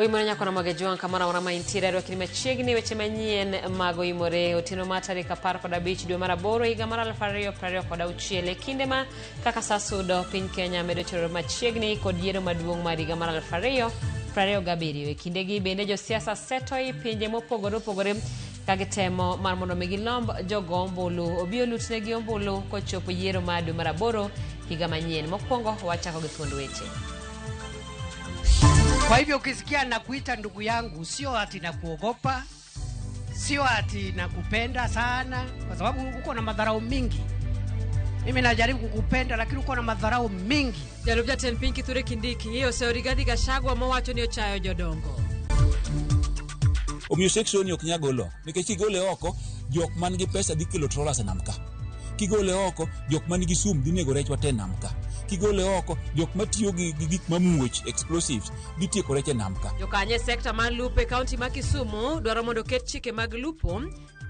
Oimore nyako na magejuan kamara wana maintira ero kini machiegni weche manyien mago imore otino matari kapar koda bich dwe maraboro higa mara alfario koda uchiele kinde ma kaka sasudo piny Kenya medo choro machiegni kod yiero maduong' mar higa mara alfario gabiriyo e kindegi bende josiasa setoi pinje mopogore kagitemo mar mondo migilomb jogo ombulu obio lutnegi ombulu kochopo yiero ma dwe maraboro higa manyien mokwongo wachako gi thuond weche. Kwa hivyo ukisikia nakuita ndugu yangu, sio ati nakuogopa, sio ati nakupenda sana, kwa sababu uko na madharau mingi. Mimi najaribu kukupenda lakini uko na madharau mingi. Jalubja Tenpiny Kithure Kindiki hiyo Rigathi Gachagua mowacho ni ochayo jodongo. Omiyo section yok nyagolo nikech kigole oko jok man gi pesa dhi kelo trollers namka. Kigole oko jok man gi sum dhi nego rech wate namka. Kigole oko jok matiyo gi gik mamuoch explosives gitieko rech namka. Jokanye sekta mar lupe kaunti ma Kisumu dwaro mondo ket chike mag lupo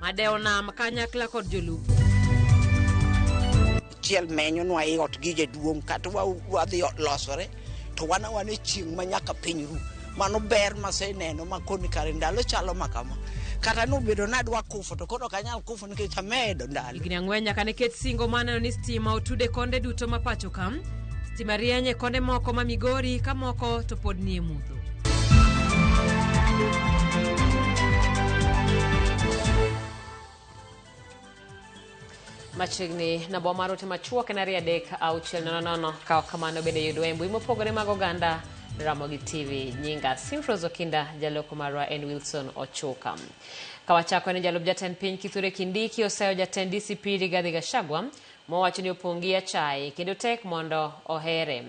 madeo nam kanyakla kod jolupo. Chiel menyo nwa iot gije duong' kata wadhi losore to wane chieng' manyaka piny ru. Mano ber maseneno makoni kare ndalo chalo makama. Kata nobedo nadwa kufo to koro kanyal kufo nikech amedo ndalo. Igni ang'wen nyaka ne ket singo maneno ni stima otude konde duto mapacho kam. Stima rienye konde moko ma Migori ka moko to pod nie mudho. Machiegni na bomaro te machuoke na riadek auchiel nono kao kamano bende yudwe mbui mopogore mag oganda Ramogi TV nyinga Simfrozo Kinda jaloko marwa en Wilson Ochuka. Kawachako ni jalub jatend piny Kithure Kindiki oseyo jatend DCP Rigathi Gachagua mowacho ni opungia chai kendo tek mondo ohere.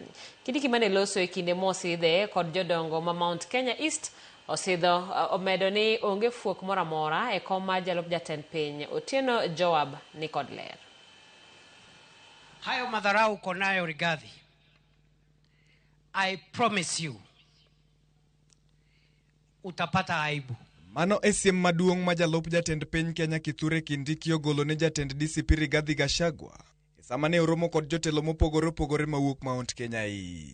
Kindiki mane loso e kinde mosidhe kod jodongo ma Mount Kenya East osidho omedo ni onge fuok moramora e kom mar jalub jatend piny Otieno Joab ni kod ler. Hayo madharau uko nayo Rigathi, I promise you utapata aibu. Mano esiem maduong' ma jalup jatend piny Kenya Kithure Kindiki ogolo ne jatend DCP Rigathi Gachagua sama ne oromo kod jotelo mopogore mawuok Mount Kenya e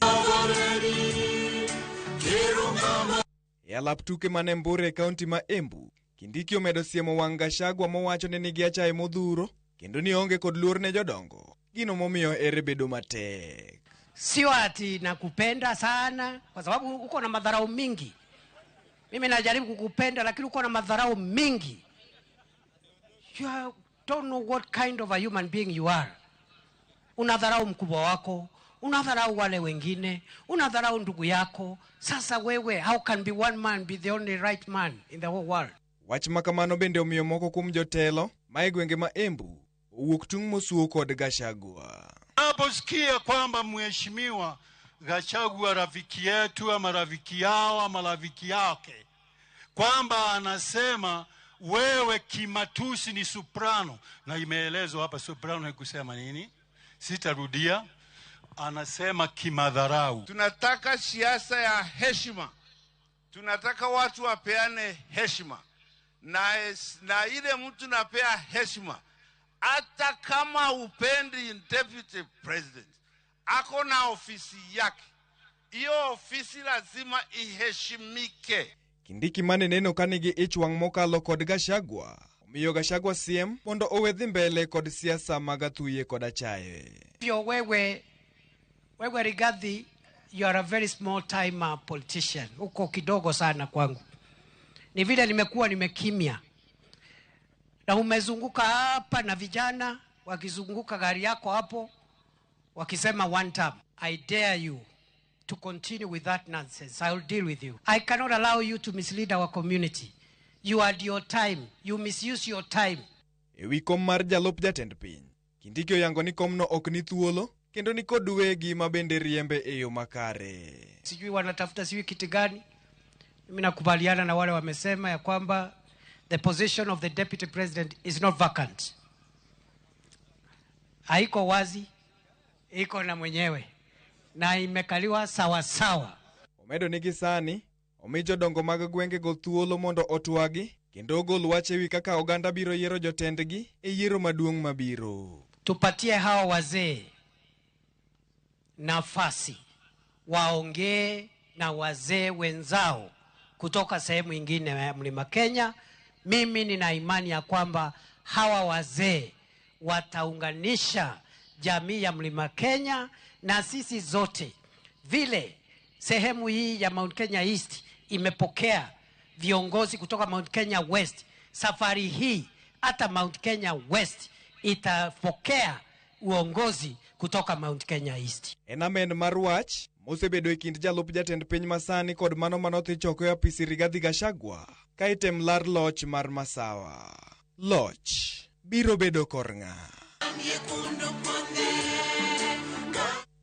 alap tuke mane Mbure e kaunti ma Embu. Kindiki omedo siemo wang' Gachagua mowacho ni nigi achaye modhuro kendo ni onge kod luor ne jodongo, gino momiyo ere bedo matek. Sio ati nakupenda sana, kwa sababu uko na madharau mingi. Mimi najaribu kukupenda lakini uko na madharau mingi. You don't know what kind of a human being you are. Unadharau mkubwa wako, unadharau wale wengine, unadharau ndugu yako. Sasa wewe, how can be one man be the only right man in the whole world? Wach makamano bende omiyo moko kuom jotelo ma gwenge ma Embu owuok tung' mosuo kod Gachagua. Naposikia kwamba mheshimiwa Gachagua rafiki yetu ama rafiki yao ama rafiki yake kwamba anasema wewe kimatusi ni soprano, na imeelezwa hapa soprano hakusema nini, sitarudia, anasema kimadharau. Tunataka siasa ya heshima, tunataka watu wapeane heshima, na ile mtu napea heshima hata kama upendi deputy president ako na ofisi yake, hiyo ofisi lazima iheshimike. Kindiki mane neno kanigi ich wang' mokalo kod Gachagua omiyo Gachagua siem mondo owedhi mbele kod siasa magathuye kod achaye. Pio wewe Rigathi, you are a very small time politician. Uko kidogo sana kwangu. Ni vile nimekuwa nimekimya. Na umezunguka hapa na vijana wakizunguka gari yako hapo wakisema one time. I dare you to continue with that nonsense. I will deal with you. I cannot allow you to mislead our community. You had your time. You misuse your time. Ewi kom mar jalup jatend piny Kindiki oyango ni komno ok ni thuolo kendo ni kod wegi mabende riembe e yo makare. Sijui wanatafuta sijui kiti gani. Mimi nakubaliana na wale wamesema ya kwamba the position of the deputy president is not vacant. Haiko wazi, iko na mwenyewe na imekaliwa sawa sawa. Omedo nigi sani omijo dongo mag gwenge go thuolo mondo otwagi kendo ogol wache wi kaka oganda biro yiero jotendgi e yiero maduong' mabiro. Tupatie hawa wazee nafasi waongee na wazee wenzao kutoka sehemu ingine ya Mlima Kenya. Mimi nina imani ya kwamba hawa wazee wataunganisha jamii ya Mlima Kenya na sisi zote. Vile sehemu hii ya Mount Kenya East imepokea viongozi kutoka Mount Kenya West, safari hii hata Mount Kenya West itapokea uongozi kutoka Mount Kenya East. Enamen marwach mosebedo e kind jalup jatend piny masani kod mano manodhi choko e apisi Rigathi Gachagua ka item lar loch mar Masawa. Loch biro bedo korng'a.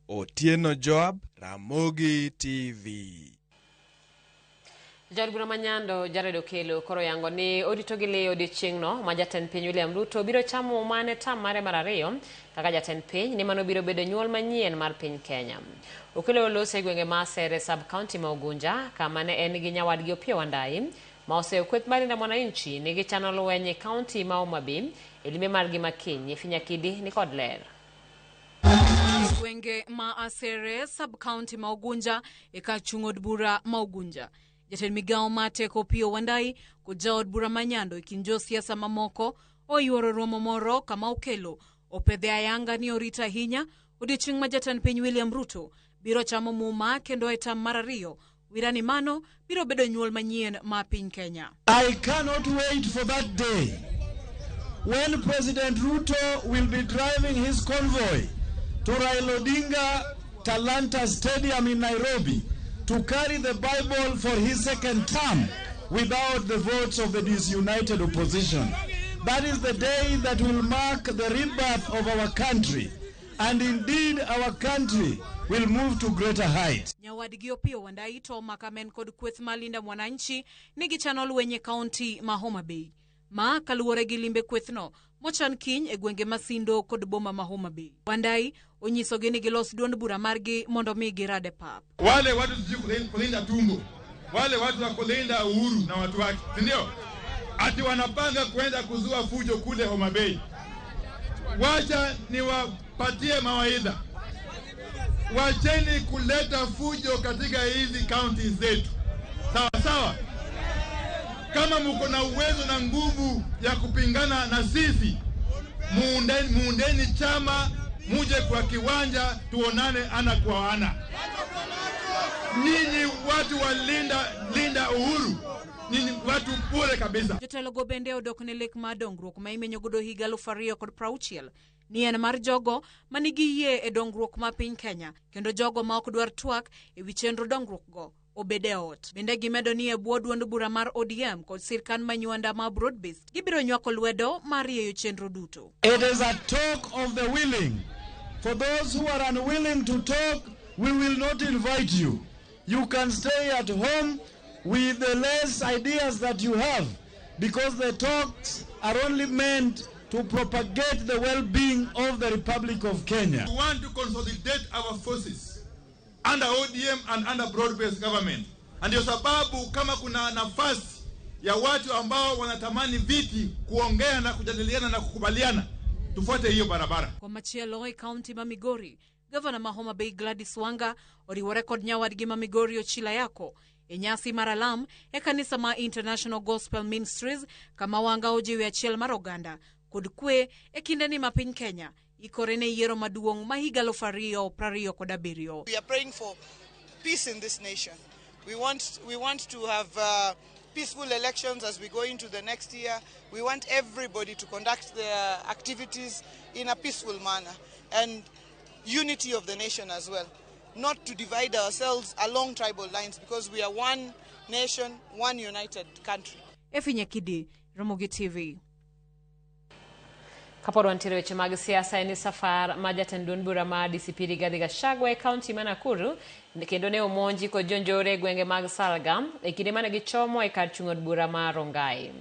Otieno Joab, Ramogi TV. Jaod bura manyando Jared Okelo koro yango ni odito gi le odiochieng'no ma jatend piny William Ruto biro chamo mane tam mare mar ariyo kaka jatend piny ni mano biro bedo nyuol manyien mar piny Kenya. Okelo olose e gwenge ma Sere sub county ma Ugunja kama ne en gi nyawadgi Opiyo Wandayi ma osekweth mar Linda Mwananchi ni gichano lweny e county ma Homa Bay e limbe margi makiny. Finya Kidi ni kod ler. Gwenge ma Asere sub county ma Ugunja e ka chung'od bura ma Ugunja. Jatend migao mateko Opiyo Wandayi kod jaod bura manyando e kind josiasa mamoko oyuoro romo moro kama Okelo opedhe ayanga ni orita ahinya odiochieng' ma jatend piny William Ruto biro chamo muma kendo e tam mar ariyo wirani mano biro bedo nyuol manyien ma piny Kenya. I cannot wait for that day when President Ruto will be driving his convoy to Raila Odinga Talanta Stadium in Nairobi to carry the Bible for his second term without the votes of the disunited opposition. That is the day that will mark the rebirth of our country, and indeed our country will move to greater heights. Nyawadgi Opiyo Wandayi to makamen kod kweth ma Linda Mwananchi ni gichano lweny e kaunti ma Homa Bay. Ma kaluwore gi limbe kwethno mochan kiny e gwenge Masindo kod boma ma Homa Bay. Wandayi onyisogi ni gilos duond bura margi mondo mi girade pap. Wale watu kulinda tumbo, wale watu wa kulinda uhuru na watu wake, ndio ati wanapanga kwenda kuzua fujo kule Homa Bay. Wacha niwapatie mawaidha, wacheni kuleta fujo katika hizi counties zetu, sawa sawa. Kama mko na uwezo na nguvu ya kupingana na sisi, muundeni chama, muje kwa kiwanja tuonane ana kwa ana. Nyinyi watu wa linda uhuru, nyinyi watu bure kabisa. Jotelo go bende odok ne lek ma dongruok ma imenyo godo higa 2060 ni en mar jogo manigi yie e dongruok ma piny Kenya kendo jogo ma ok dwar twak e wi chenro dongruok go obede ot. Bende gimedo ni e bwo duond bura mar ODM kod sirkan manywanda ma broad-based gibiro nywako lwedo mar rieyo chenro duto. It is a talk of the willing. For those who are unwilling to talk, we will not invite you. You can stay at home with the less ideas that you have, because the talks are only meant to propagate the well-being of the Republic of Kenya. We want to consolidate our forces under ODM and under broad-based government. And ndio sababu kama kuna nafasi ya watu ambao wanatamani viti kuongea na kujadiliana na kukubaliana, tufuate hiyo barabara. Kwa machielo e county ma Migori, Governor ma Homa Bay Gladys Wanga oriwore kod nyawadgi ma Migori Ochila Yako e nyasi mar alam e kanisa ma International Gospel Ministries kama Wanga ojiwe achiel mar oganda kod kwe e kindeni ma piny Kenya ikore ne yiero maduong' ma higa 2027. We are praying for peace in this nation. We want to have peaceful elections as we go into the next year. We want everybody to conduct their activities in a peaceful manner, and unity of the nation as well. Not to divide ourselves along tribal lines, because we are one nation, one united country. Finya Kidi, Ramogi TV. Kapod wantiere weche mag siasa ni safar ma jatend duond bura ma DCP Rigathi Gachagua e kaunti ma Nakuru kendo ne omonji kod jonjore gwenge mag Salgam e kinde mane gichomo e kar chung'od bura ma Rongai.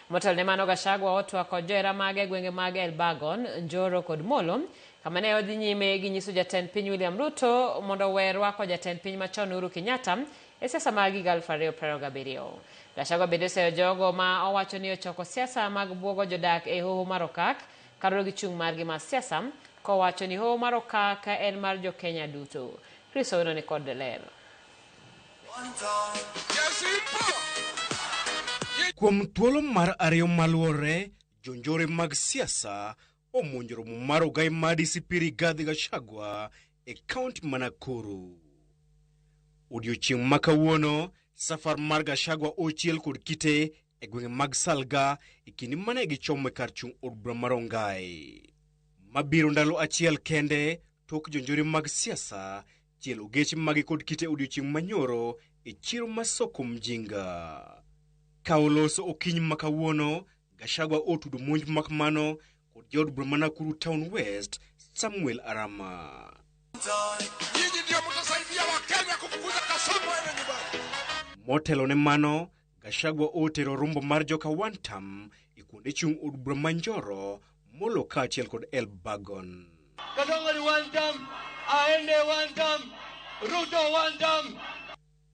Motel ne mano Gachagua otwa kod johera mage gwenge mag Elbagon, Njoro kod Molo kama ne odhi nyime gi nyiso jatend piny William Ruto mondo we rwako jatend piny machon Uhuru Kenyatta e siasa mag higa 2027. Gachagua bende seyo jogo ma owacho ni ochoko siasa mag buogo jodak e hoho mar Okak karo gi chung' margi mar siasa kowacho ni hoho mar Okak en mar jo Kenya duto. Chris Owino ni kod ler. Kuom thuolo mar ariyo maluore, jonjore mag siasa omonjoro mar ogai mar DCP Rigathi Gachagua e kaunti ma Nakuru. Odiochieng' ma kawuono, safar mar Gachagua ochiel kod kite e gwenge mag Salga e kinde mane gichomo kar chung' od bura mar Ongai. Mabiro ndalo achiel kende, tok jonjore mag siasa chielo geche magi kod kite odiochieng' manyoro e chiro masoko Mjinga. Ka oloso okiny ma kawuono, Gachagua otudo monj makmano kod jaod bura ma Nakuru Town West, Samuel Arama. Motelo ne mano, Gachagua otero rombo mar joka Wantam e kuonde chung' od bura ma Njoro, Molo kaachiel kod Elbagon. Kasongo ni Wantam, aende Wantam, Ruto Wantam.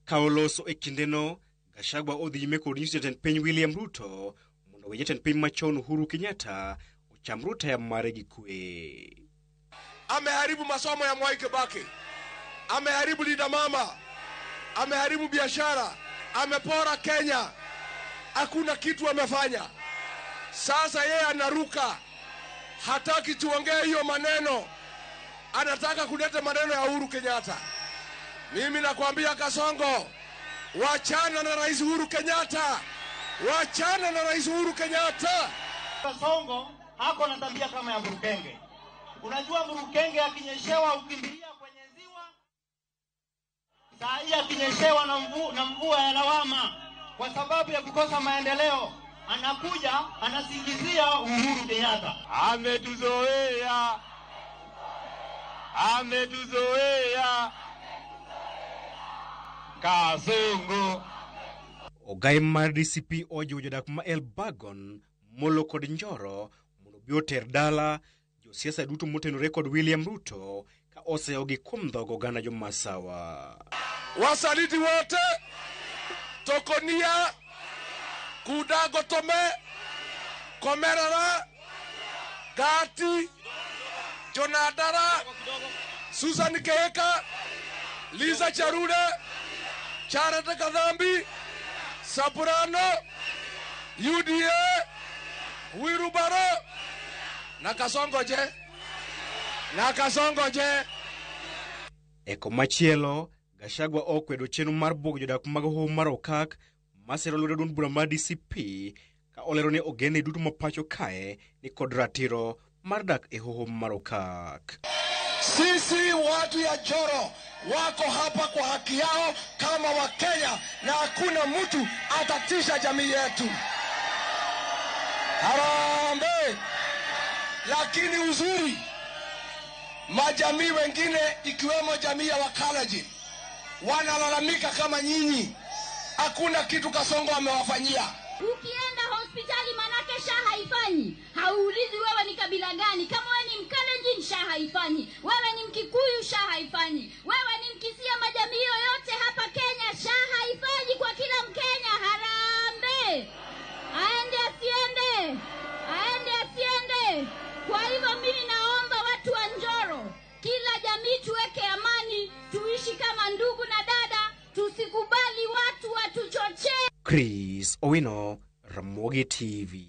Ka oloso e kindeno, Gachagua odhi nyime kod nyiso jatend piny William Ruto mondo we jatend piny machon Uhuru Kenyatta ocham rutaya mare gi kwe. Ameharibu masomo ya Mwai Kibaki, ameharibu Linda Mama, ameharibu biashara, amepora Kenya, hakuna kitu amefanya. Sasa yeye anaruka, hataki tuongee hiyo maneno, anataka kuleta maneno ya Uhuru Kenyatta. Mimi nakwambia Kasongo, wachana na Rais Uhuru Kenyatta, wachana na Rais Uhuru Kenyatta. Kasongo hako na tabia kama ya Mburukenge. Unajua Mburukenge akinyeshewa ukimbilia kwenye ziwa, saa hii akinyeshewa na mvua ya lawama kwa sababu ya kukosa maendeleo, anakuja anasingizia Uhuru Kenyatta. Ametuzoea, ametuzoea Kasongo. Ogai mar DCP ojiwo jodak ma Elbagon, Molo kod Njoro mondo bi oter dala josiasa duto motenore kod William Ruto ka oseyogi kuom dhogo oganda jo Masawa. Wasaliti wote, Tokonia, Kudago Tome, Komerara, Gati, Jonadara, Susan Keheka, Liza Charude, Charata Kadhambi, Sapurano, UDA, Wirubaro, Nakasongo je. Eko machielo, Gachagua okwedo chenro mar buogo jodak mag hoho mar Okak masiro lwedo duond bura mar DCP ka olero ni ogene duto ma pacho kae ni kod ratiro mar dak e hoho mar Okak. Sisi watu ya Njoro wako hapa kwa haki yao kama Wakenya na hakuna mtu atatisha jamii yetu. Harambee! Lakini uzuri, majamii wengine ikiwemo jamii ya Wakalaji wanalalamika kama nyinyi. Hakuna kitu Kasongo amewafanyia. Ukienda hospitali manake SHA haifanyi. Hauulizi wewe ni kabila gani. Kama wewe ni Mkalenjin SHA haifanyi. Wewe ni Mkikuyu SHA haifanyi. Wewe ni Mkisia, majamii yote hapa Kenya SHA haifanyi kwa kila Mkenya. Harambee! Aende asiende. Aende asiende. Kwa hivyo mimi naomba watu wa Njoro, kila jamii tuweke amani, tuishi kama ndugu na dada, tusikubali watu watuchochee. Chris Owino, Ramogi TV.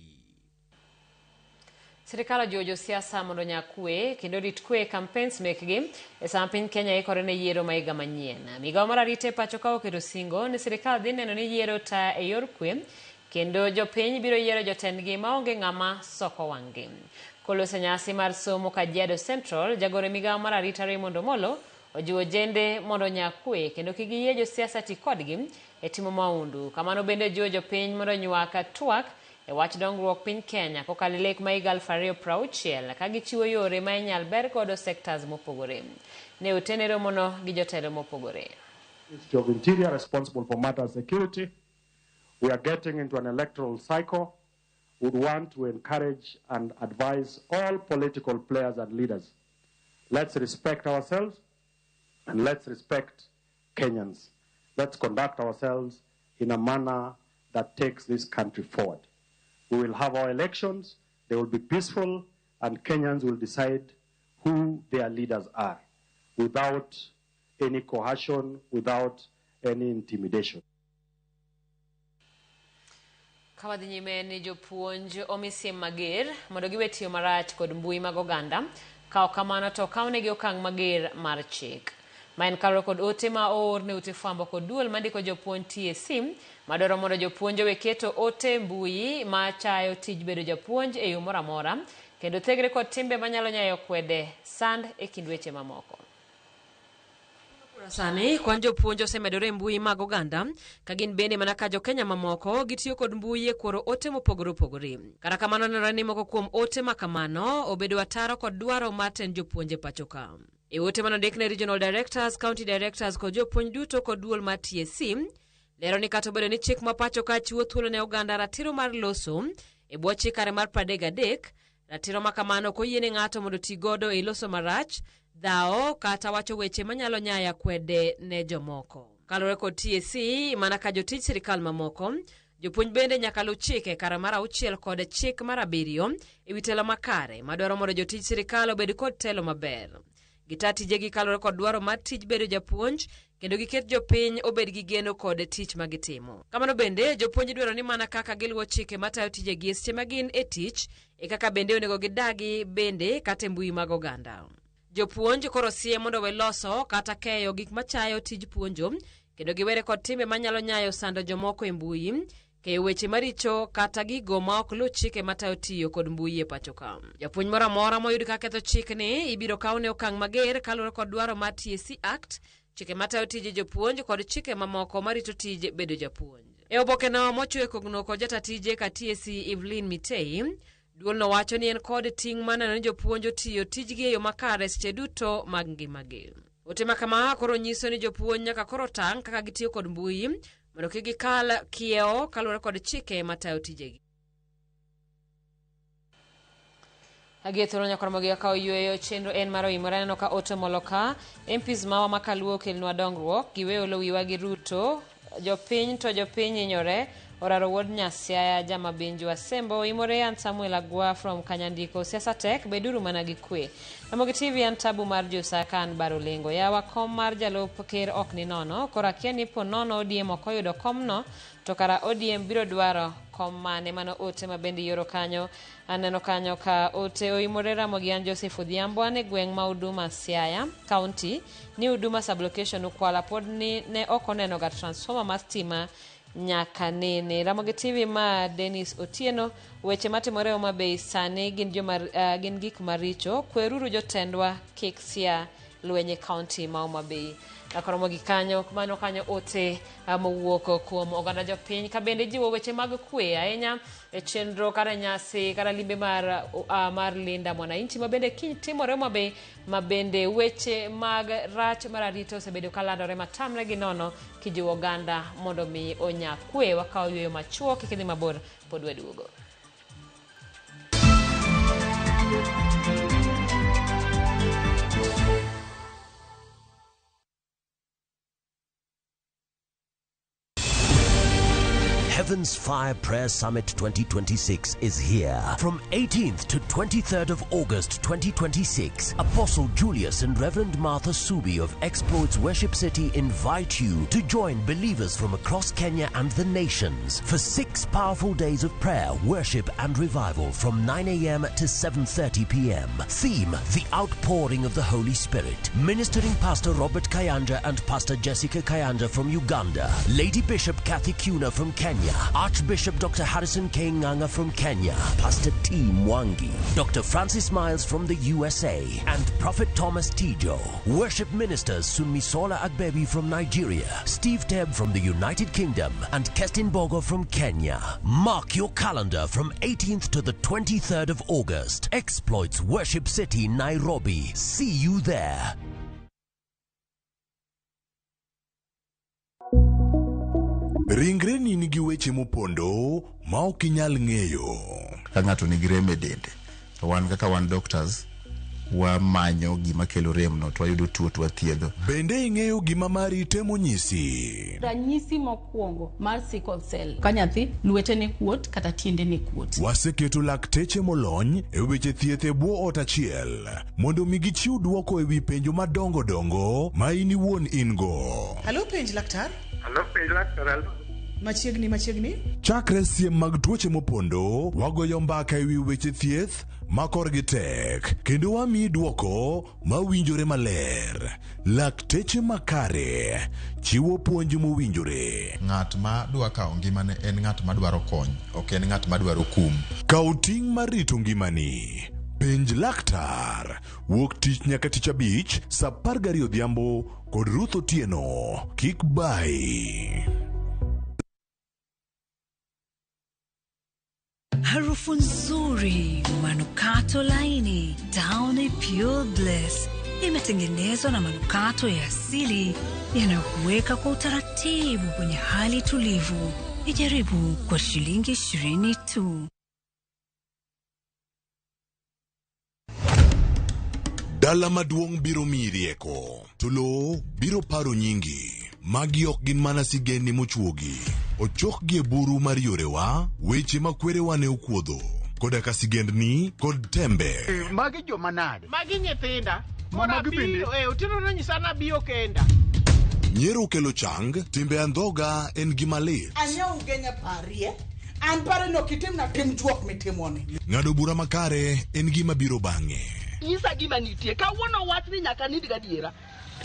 Sirikal ojiwo siasa mondo nyakwe kendo rit kwe campaigns mekgi e sama piny Kenya ikore ne yiero ma higa manyien. Migawo mar arita pacho ka oketo singo ni sirikal dhi neno ni yiero ta e yor kwe kendo jopiny biro yiero jotendgi maonge ng'ama soko wang'gi. Kolose nyasi mar somo Kajiado Central, jagore migawo mar arita Raymond Omolo ojiwo jende mondo nyakwe kendo kik giyie josiasa ti kodgi e timo maundu. Kamano bende ojiwo jopiny mondo nywaka twak e wach dongruok piny Kenya kokalo lek ma higa 2060 ka gichiwo yore ma inyal ber kodo sectors mopogore. Ne otene romono gi jotelo mopogore. Ministry of Interior responsible for matters security. We are getting into an electoral cycle. We would want to encourage and advise all political players and leaders. Let's respect ourselves and let's respect Kenyans. Let's conduct ourselves in a manner that takes this country forward. We will have our elections, they will be peaceful, and Kenyans will decide who their leaders are without any coercion, without any intimidation. Kawadhi nyime ni jopuonj omisiem mager mondo giwe tiyo marach kod mbui mag oganda kao kamano to kawnegi okang' mager mar chik. Ma en kalore kod ote ma oor ne ute fwambo kod duol mandiko jopuonj TSC madwaro mondo jopuonj owe keto ote mbui ma chayo tij bedo japuonj e yo moro amora kendo thegre kod timbe manyalo nyayo kwede sand e kind weche mamoko. Sani kwan jopuonj osemedore mbui mag oganda ka gin bende mana ka jo Kenya mamoko gitiyo kod mbui e kworo ote mopogore opogore. Kata kamano nenore ni moko kuom ote ma kamano obedo ataro kod dwaro maten jopuonje pacho ka. E ote manondik ne regional directors, county directors kod jopuonj duto kod duol mar TSC lero ni kata obedo ni chik ma pacho ka chiwo thuolo ne oganda ratiro mar loso e bwo chik kare mar 33, ratiro ma kamano koyiene ng'ato mondo ti godo e loso marach, dhao kata wacho weche manyalo nyaya kwede ne jomoko. Kalore kod TSC mana ka jotij sirikal mamoko, jopuonj bende nyaka lu chike kara mar 6 kod chik mar 7 e wi telo makare madwaro mondo jotij sirikal obed kod telo maber. Gita tijegi kalore kod dwaro mar tij bedo japuonj kendo giket jopiny obed gi geno kod tich magitimo. Kamano bende jopuonj dwaro ni mana kaka giluwo chike matayo tijegi e seche ma gin e tich e kaka bende onego gidagi bende kata mbui mag oganda. Jopuonj koro sie mondo we loso kata keyo gik machayo tij puonjo kendo giwere kod timbe manyalo nyayo sando jomoko e mbui, keyo weche maricho kata gigo ma ok lu chike matayo tiyo kod mbui e pacho ka. Japuonj moro amora moyud ka ketho chikni ibiro kawne okang' mager kalure kod dwaro mar TSC Act, chike matayo tije jopuonj kod chike mamoko marito tije bedo japuonj. E oboke no mochwe kogno kod jata tije ka TSC Evelyn Mitei, duol no wacho ni en kod ting' maneno ni jopuonj otiyo tijgi e yo makare seche duto mag ngimagi. Ote ma kama koro nyiso ni jopuonj nyaka koro tang' kaka gitiyo kod mbui mondo kik gikal kiewo kalure kod chike matayo tijegi. Agethoro nyakoro mogi ka oyueyo chenro en maro imore neno ka ote moloka MPs mawa makaluo kelnwa dongruok giweyo lowiwa gi Ruto jopiny to jopiny inyore oraro wuod Nyasiaya jama binju asembo imore an Samuel Agwa from Kanyandiko siasa tek beduru mana gi kwe. Namogi TV an tabu mar Josakan Barolengo yawa kom mar jalop ker ok ni nono korakia ni po nono ODM okoyudo komno to kara ODM biro dwaro kom mane mano ote mabende yoro kanyo aneno kanyo ka ote oimore Ramogi an Joseph Odhiambo ane gweng' ma Huduma Siaya County ni Huduma sublocation ukwala pod ni ne okoneno ga transformer ma stima nyaka nene. Ramogi TV ma Dennis Otieno weche matimore Homa Bay sani gin gik maricho kweruru jotendwa kik sia lwenye county ma Homa Bay. Nakoromo gi kanyo mano kanyo ote mowuok kuom oganda jopiny ka bende jiwo weche mag kwe ahinya e chenro kara nyasi kara limbe mar linda mwananchi mabende kiny timore Homa Bay mabende weche mag rach mararito osebedo kalandore matamre gi nono kijiwo oganda mondo mi onya kwe wakao yweyo machuo kikidhi mabor pod weduogo. Heaven's Fire Prayer Summit 2026 is here. From 18th to 23rd of August 2026, Apostle Julius and Reverend Martha Subi of Exploits Worship City invite you to join believers from across Kenya and the nations for 6 powerful days of prayer, worship and revival from 9 a.m. to 7:30 p.m. Theme, the outpouring of the Holy Spirit. Ministering Pastor Robert Kayanja and Pastor Jessica Kayanja from Uganda. Lady Bishop Kathy Kuna from Kenya. Archbishop Dr. Harrison K. Nganga from Kenya, Pastor T. Mwangi, Dr. Francis Miles from the USA, and Prophet Thomas Tijo. Worship ministers Sunmisola Agbebi from Nigeria, Steve Tebb from the United Kingdom, and Kestin Bogo from Kenya. Mark your calendar from 18th to the 23rd of August. Exploits Worship City, Nairobi. See you there. Ringre ni nigi weche mopondo ma ok inyal ng'eyo. Ka ng'ato nigi rem e dende, wan kaka wan doctors wamanyo gima kelo remno to wayudo tuo to wathiedho. Bende ing'eyo gima mari temo nyisi. Ranyisi mokwongo mar sickle cell ka nyathi lwete ne kuot kata tiende ne kuot. Waseketo lakteche molony e weche thieth e bwo ot achiel mondo mi gichiw duoko e wi penjo madongo dongo ma in iwuon in go. Halo penj laktar. Hello, penj laktar. Machiegni. Chakre siem mag tuoche mopondo, wagoyo mbaka ewi weche thieth makorgi tek, kendo wamiyi duoko mawinjore maler. Lakteche makare chiwo puonj mowinjore. Ng'at ma dwa kawo ngimane en ng'at ma dwaro kony, ok en ng'at ma dwaro kum. Kaw ting' mar rito ngimani. Penj laktar. Wuok tich nyaka tich abich, saa 12 odhiambo kod Ruth Otieno. Kik bai. Harufu nzuri, manukato laini, Downy Pure Bliss. Imetengenezwa na manukato ya asili yanayokuweka kwa utaratibu kwenye hali tulivu. Ijaribu kwa shilingi 20 tu. Dala maduong' biro miyi rieko. Tulo biro paro nyingi. Magi ok gin mana sigeni mochuogi. Ochokgi e buru mar yorewa, weche makwerewa ne okuodho. Koda ka sigendni kod tembe. Magi joma nade? Magi nyithinda. Magi bende? Utino na nyisana biyo kenda. Nyiero kelo chang, timbe andhoga en gima lit. Anya ugenya parie. An pare no kitim na tim juok mitimoni. Ng'ado bura makare en gima biro bang'e. Nyisa gima nitie. Kawuono wach ni nyaka nid gadiera.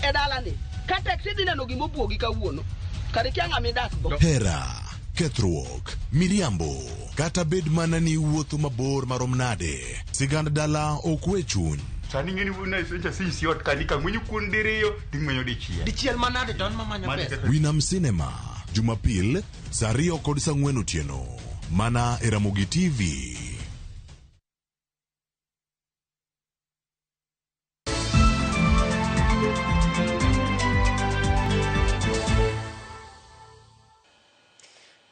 E dala ni. Ka teksi dhi neno gima obuogi kawuono. Kare kia ng'ama idak go. Hera, kethruok, miriambo, kata bed mana ni wuotho mabor marom nade. Sigand dala ok we chuny. Sani ng'eni wuna isenja sisi ot kanika ng'wenyo kuon diriyo ting'wenyo dichiel. Dichiel manade don mamanyo pesa. Winam Cinema, Jumapil, saa 2 kod saa 4 otieno. Mana e Ramogi TV.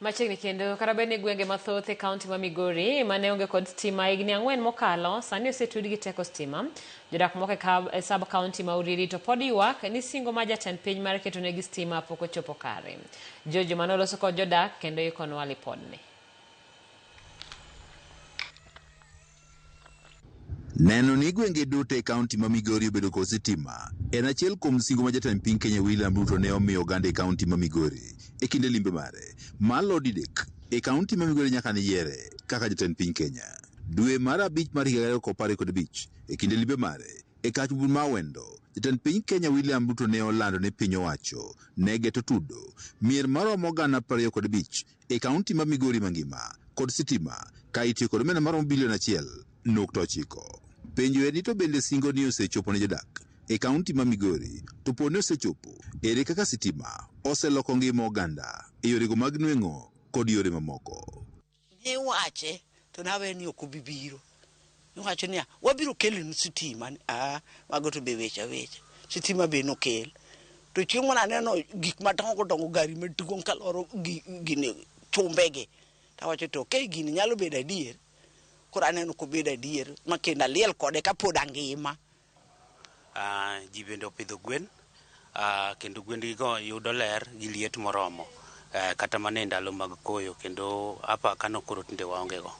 Machiegni kendo karabene gwenge mathoth e kaunti ma Migori mane onge kod stima higni 4 mokalo sani osetud gi teko stima. Jodak moko e sub kaunti ma Uriri to pod ywak ni singo ma jatend piny mar keto negi stima pok ochopo kare. Jojo manoloso kod jodak kendo ikonwa lipodni. Neno ni gwenge duto e kaunti ma Migori obedo kod sitima en achiel kuom singo ma jatend piny Kenya William Ruto ne omiyo oganda e kaunti ma Migori e kinde limbe mare malo didek e kaunti ma Migori nyaka ne yiere kaka jatend piny Kenya. Dwe mar 5 mar higa 2015 e kinde limbe mare e kachubun ma Wendo, jatend piny Kenya William Ruto ne olando ne piny owacho ne geto tudo mier maromo gana 25 e kaunti ma Migori mangima kod sitima ka itiyo kod omenda maromo bilion 1.9. Penjo en ni to bende singo ni osechopo ne jodak e kaunti ma Migori, to pone osechopo ere kaka sitima oseloko ngima oganda e yorego mag nweng'o kod yore mamoko. Ni wache to nawe ni ok bibiro. Ni wacho ni wabiro kelo sitima. Mago to be weche. Sitima be no kel. To chieng' mana neno gik madongo gari maduong' kaloro gine chumbege. Tawacho to gini nyalo bedo adier. Kora neno ko bedo adier makenda liel kode ka pod angima. Ji bende opidho gwen, kendo gwendigo yudo ler gi liet moromo, kata mana e ndalo mag koyo, kendo apaka no koro tinde waongego.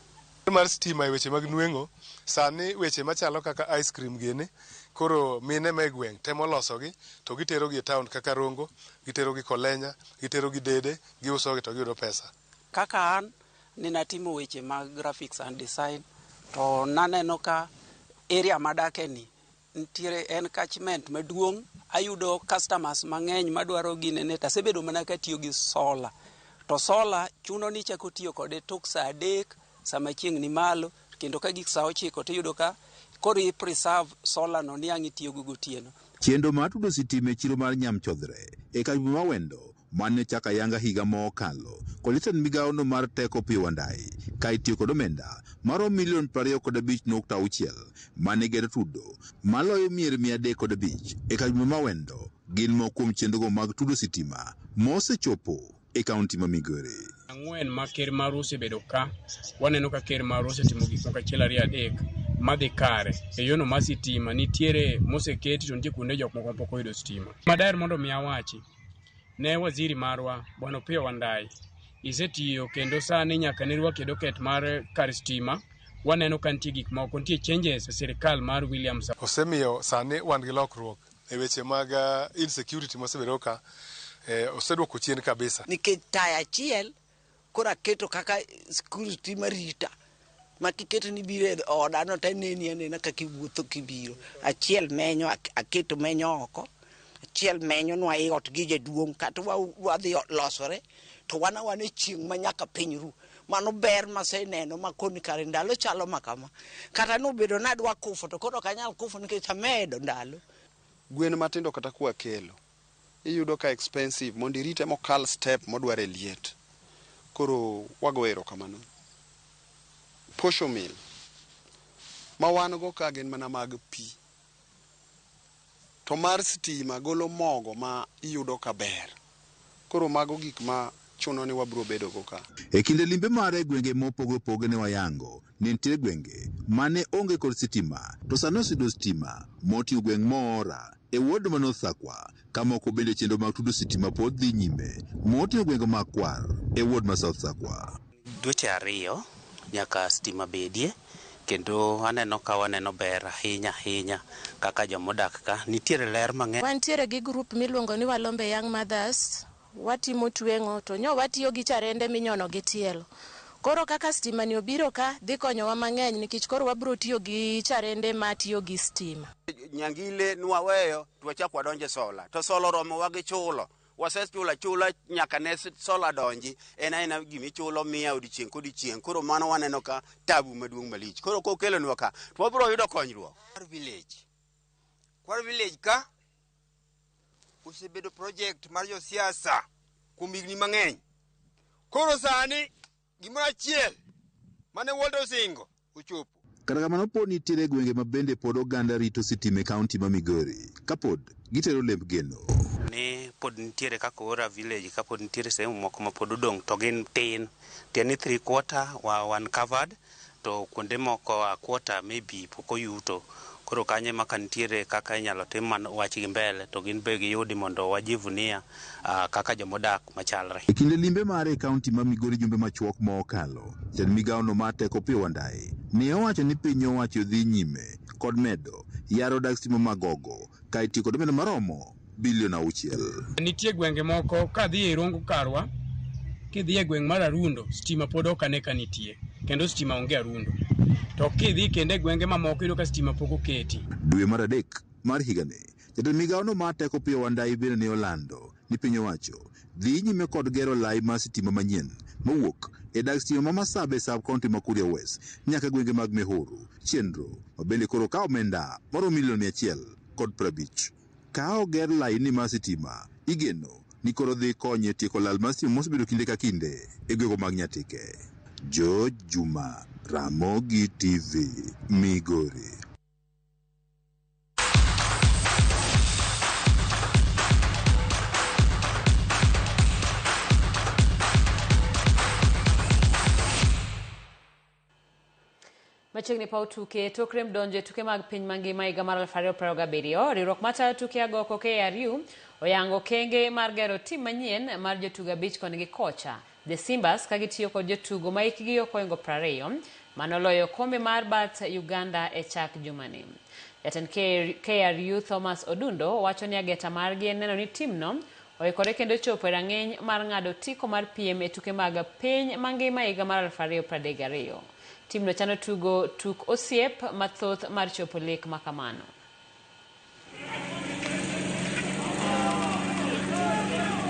Mar stima e weche mag nweng'o, sani weche machalo kaka ice cream gene, koro mine ma e gweng' temo losogi to gitero gi e town kaka Rongo, gitero gi Kolenya, gitero gi Dede, giusogi to giyudo pesa. Kaka an ninatimo weche mag graphics and design, to naneno ka area madake ni ntiere en catchment maduong', ayudo customers mang'eny madwaro ginene, tasebedo mana ka tiyo gi solar. To solar chuno ni chako tiyo kode tok saa 3 sama chieng' ni malo, kendo ka gik saa 9 tiyudo ka koro i preserve solar no niang' itiyo go gotieno. Chenro mar tudo sitima e chiro mar Nyam Chodhre e kaunti ma Wendo mane chaka yanga higa mokalo kod jatend migawo no mar teko Opiyo Wandayi ka itiyo kod omenda maromo milion 25.6 mane gedo tudo maloyo mier 305 e kaunti ma Wendo. Gin moko kuom chenrogo mag tudo sitima mosechopo e kaunti ma Migori. Ang'wen ma ker mar osebedo ka, waneno ka ker mar osetimo gik moko 1 2 3 madhi kare e yono mar sitima. Nitiere moseketi to nitie kuonde jok moko pok oyudo sitima. Madaer mondo mi awachi ne waziri marwa Bwana Opiyo Wandayi isetiyo kendo sani nyaka ne rwaki doket mar kar stima. Waneno ka nitie gik moko, nitie changes e sirikal mar William Samoei. Osemiyo sani wan gi lokruok e weche mag insecurity mosebedo ka oseduoko chien kabisa. Nikech taya achiel kora keto kaka security marita makiketo ni bire oda no taneni anena kaka iwuotho kibiro achiel menyo aketo menyo oko achiel menyo nwa ot gi jaduong' kata wadhi losore to wane chieng' manyaka piny ru mano ber maseneno makoni kare ndalo chalo makama kata nobedo nadwa kufo to koro kanyal kufo nikech amedo ndalo. Gwen matindo kata kwa kelo iyudo ka expensive mondo irite mokal step modware liet. Koro wagoero kamano. Posho mill ma wan go ka gin mana mag pi to mar stima golo mogo ma iyudo ka ber. Koro mago gik ma chuno ni wabro bedo go ka. E kinde limbe mare gwenge mopogo pogo ne wayango ni nitie gwenge mane onge kod sitima to sano sido sitima moti gweng moora e wuod manosakwa kama ok obede chendo mag tudo sitima pod dhi nyime moti gwenge makwar e wuod ma South Sakwa. Dweche 2 nyaka stima bedie kendo aneno ka waneno ber ahinya kaka jomodak ka nitiere ler mang'eny. Wantiere gi group miluongo ni Walombe Young Mothers watimo twengo to nyo watiyo gi charende minyono gi tielo. Koro kaka stima ni obiro ka dhi konyowa mang'eny nikech koro wabro tiyo gi charende matiyo gi stima. Nyangile nwaweyo twachak wadonje sola to sola romo wagi chulo chula nyaka ne sola donji ena gimi chulo 100 odiechieng' kodiechieng'. Koro mano waneno ka tabu maduong' malich. Koro kokelonwa ka to wabro yudo konyruok. Kwar village ka usebedo project mar jo siasa kuom higni mang'eny. Koro sani gimoro achiel mane Walter Osingo ochopo. Kata kamano pod nitiere gwenge ma bende pod oganda rito sitima e kaunti ma Migori kapod gitero lemb geno. Ni pod nitiere kaka Ora village kapod nitiere sehemu moko ma pod odong' to gin tin tieni 3/4 one covered to kuonde moko a quarter maybe pok oyuto. Koro kanye maka nitiere kaka inyalo tim wach gi mbele to gin be giyudi mondo wajivunia kaka jomodak machalre. E kinde limbe mare e kaunti ma Migori jumbe machuok ma okalo jatend migawo no mar teko Opiyo Wandayi ne owacho ni piny owacho dhi nyime kod medo yaro dak stima magogo ka itiyo kod omenda maromo bilion 6. Nitie gwenge moko kadhi e Rongo Karwa kidhi e gweng mar Arundo stima pod ok ane ka nitie kendo stima onge Arundo. To kidhi kende gwenge mamoko iyudo ka stima pok oketi. Dwe mar 3 mar higani jatend migawo no mar teko Opiyo Wandayi bende ne olando ni piny owacho dhi nyime kod gero lai mar sitima manyien mawuok e dag stima ma Masabe sub-county ma Kuria West nyaka gwenge mag Mehuru chenro mabende koro kawo omenda moro milion 150. Ka oger laini mar sitima igeno ni koro dhi konye tieko lal mar stima mosebedo kinde ka kinde e gwego mag Nyatike. George Juma, Ramogi TV, Migori. Machiegni pa tuke tokre mdonje tuke mag piny mangima higa mar 2027 riwruok matayo tuke agoko KRU oyango kenge mar gero tim manyien mar jotugo 5 koni gi kocha The Simbas ka gitiyo kod jotugo ma hikgi ok ohingo 20 manoloyo kombe mar Bat Uganda e chak jumani. Jatend KRU Thomas Odundo wacho ni ageta margi en neno ni timno oikore kendo chopo e rang'iny mar ng'ado tiko mar piem e tuke mag piny mangima higa mar 2032. Timno chano tugo tuk osiep mathoth mar chopo lek makamano.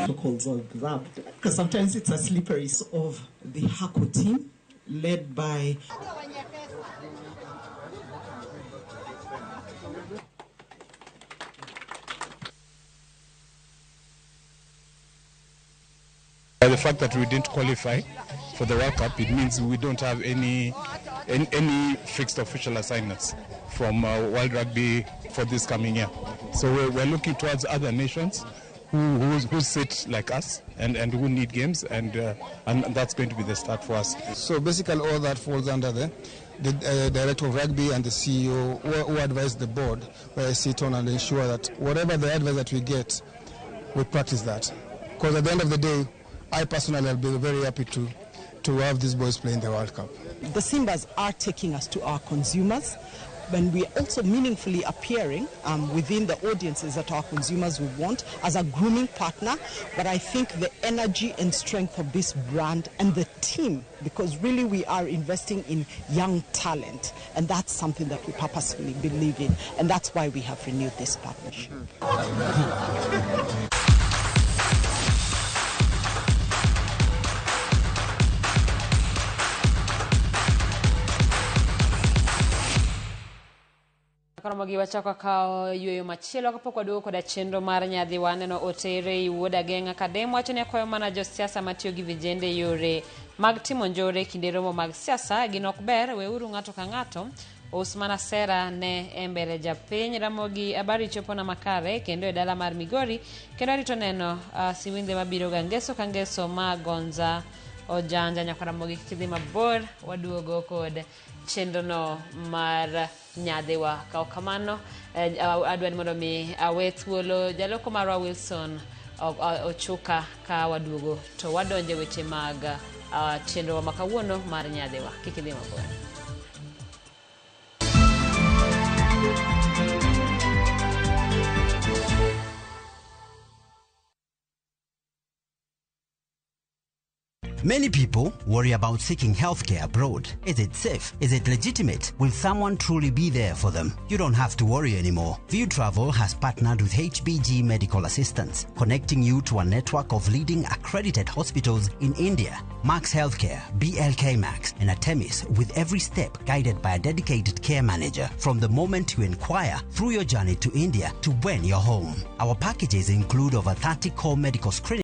Protocols observed because sometimes it's a slippery of the Hako team led by the fact that we didn't qualify for the World Cup, it means we don't have any fixed official assignments from World Rugby for this coming year. So we're looking towards other nations who sit like us and who need games, and that's going to be the start for us. So basically all that falls under the director of rugby and the CEO who advise the board, where I sit on and ensure that whatever the advice that we get, we practice that. Because at the end of the day, I personally will be very happy to have these boys play in the World Cup. The Simbas are taking us to our consumers. and we are also meaningfully appearing within the audiences that our consumers would want as a grooming partner. But I think the energy and strength of this brand and the team, because really we are investing in young talent, and that's something that we purposefully believe in, and that's why we have renewed this partnership. Koromogi wachako kao yueyo machielo kapok waduogo koda chenro mar nyadhi waneno otere wuod ageng'a kadem wacho ni akwayo mana josiasa matiyo gi vijende yore mag timo njore kinde romo mag siasa gin ok ber, weuru ng'ato ka ng'ato us mana sera ne mbele japiny. Ramogi habari chopo na makare kendo e dala mar Migori kendo rito neno siwinde mabiro ga ngeso ka ngeso magonza ojanja nyaka Ramogi kidhi mabor waduogo kod chenro no mar nyadhiwa kao kamano. Adwani mondo mi awe thuolo jaloko marwa Wilson Ochuka ka waduogo to wadonje weche mag chenro ma kawuono mar nyadhiwa. Kik idhi mabor. Many people worry about seeking healthcare abroad. Is it safe? Is it legitimate? Will someone truly be there for them? You don't have to worry anymore. View Travel has partnered with HBG Medical Assistance, connecting you to a network of leading accredited hospitals in India. Max Healthcare, BLK Max, and Artemis, with every step guided by a dedicated care manager from the moment you inquire through your journey to India to when you're home. Our packages include over 30 core medical screenings